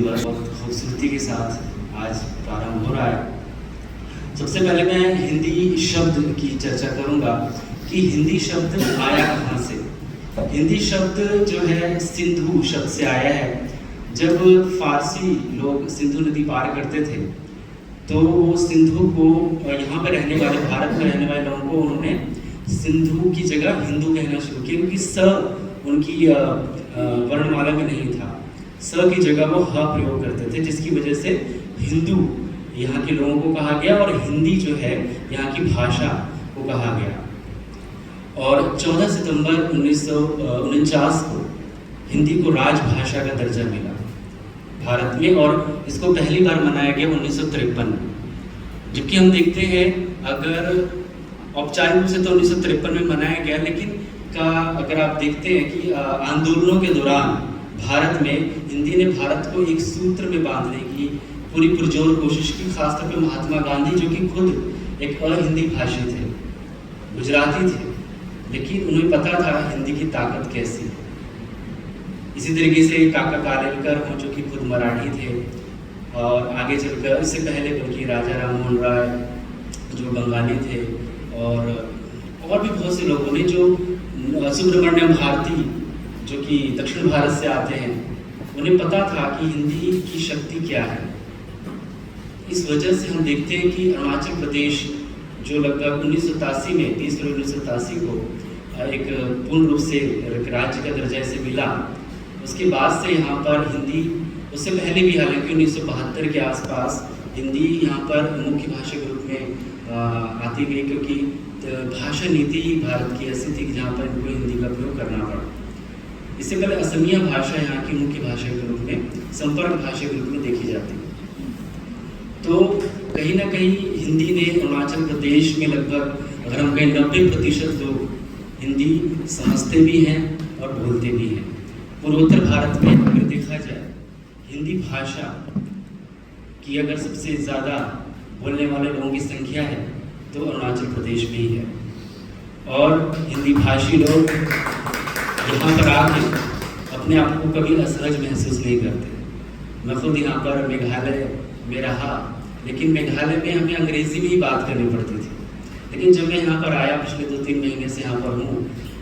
दिवस बहुत खूबसूरती के साथ आज प्रारंभ हो रहा है। सबसे पहले मैं हिंदी शब्द की चर्चा करूंगा कि हिंदी शब्द आया कहाँ से। हिंदी शब्द जो है सिंधु शब्द से आया है। जब फारसी लोग सिंधु नदी पार करते थे तो वो सिंधु को यहाँ पर रहने वाले, भारत में रहने वाले लोगों को उन्होंने सिंधु की जगह हिंदू कहना शुरू किया, क्योंकि स उनकी वर्णमाला में नहीं था। स की जगह वो ह प्रयोग करते थे, जिसकी वजह से हिंदू यहाँ के लोगों को कहा गया और हिंदी जो है यहाँ की भाषा को कहा गया। और 14 सितंबर 1949 को हिंदी को राजभाषा का दर्जा मिला भारत में, और इसको पहली बार मनाया गया 1953 में। जबकि हम देखते हैं अगर औपचारिक रूप से तो 1953 में मनाया गया, लेकिन अगर आप देखते हैं कि आंदोलनों के दौरान भारत में हिंदी ने भारत को एक सूत्र में बांधने की पूरी पुरजोर कोशिश की। खासतौर पे महात्मा गांधी, जो कि खुद एक हिंदी भाषी थे, गुजराती थे, लेकिन उन्हें पता था हिंदी की ताकत कैसी है। इसी तरीके से काका कालेलकर हो, जो कि खुद मराठी थे, और आगे चलकर इससे पहले बल्कि राजा राममोहन राय जो बंगाली थे, और भी बहुत से लोगों ने, जो सुब्रमण्यम भारती जो कि दक्षिण भारत से आते हैं, उन्हें पता था कि हिंदी की शक्ति क्या है। इस वजह से हम देखते हैं कि अरुणाचल प्रदेश जो लगभग 1987 में 30 फरवरी 1987 को एक पूर्ण रूप से राज्य का दर्जा से मिला, उसके बाद से यहाँ पर हिंदी, उससे पहले भी हालांकि 1972 के आसपास हिंदी यहाँ पर मुख्य भाषा के रूप में आती गई, क्योंकि भाषा नीति ही भारत की ऐसी थी कि जहाँ पर इनको हिंदी का प्रयोग करना पड़ा। इससे पहले असमिया भाषा यहाँ की मुख्य भाषा के रूप में, संपर्क भाषा के रूप में देखी जाती है। तो कहीं ना कहीं हिंदी ने अरुणाचल प्रदेश में लगभग, अगर हम कहें 90% लोग हिंदी समझते भी हैं और बोलते भी हैं। पूर्वोत्तर भारत में अगर देखा जाए, हिंदी भाषा की अगर सबसे ज़्यादा बोलने वाले लोगों की संख्या है तो अरुणाचल प्रदेश में ही है। और हिंदी भाषी लोग यहाँ पर आके अपने आप को कभी असहज महसूस नहीं करते। मैं खुद यहाँ पर मेघालय में रहा, लेकिन मेघालय में हमें अंग्रेज़ी में ही बात करनी पड़ती थी। लेकिन जब मैं यहाँ पर आया, पिछले 2-3 महीने से यहाँ पर हूँ,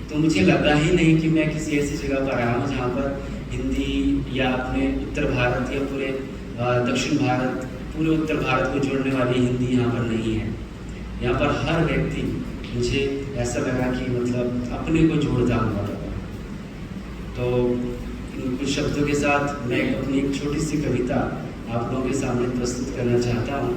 तो मुझे लगा ही नहीं कि मैं किसी ऐसी जगह पर आया हूँ जहाँ पर हिंदी या अपने उत्तर भारत या पूरे दक्षिण भारत, पूरे उत्तर भारत को जोड़ने वाली हिंदी यहाँ पर नहीं है। यहाँ पर हर व्यक्ति, मुझे ऐसा लगा कि मतलब अपने को जोड़ता हुआ लगा। तो इन कुछ शब्दों के साथ मैं अपनी एक छोटी सी कविता आप लोगों के सामने प्रस्तुत करना चाहता हूँ।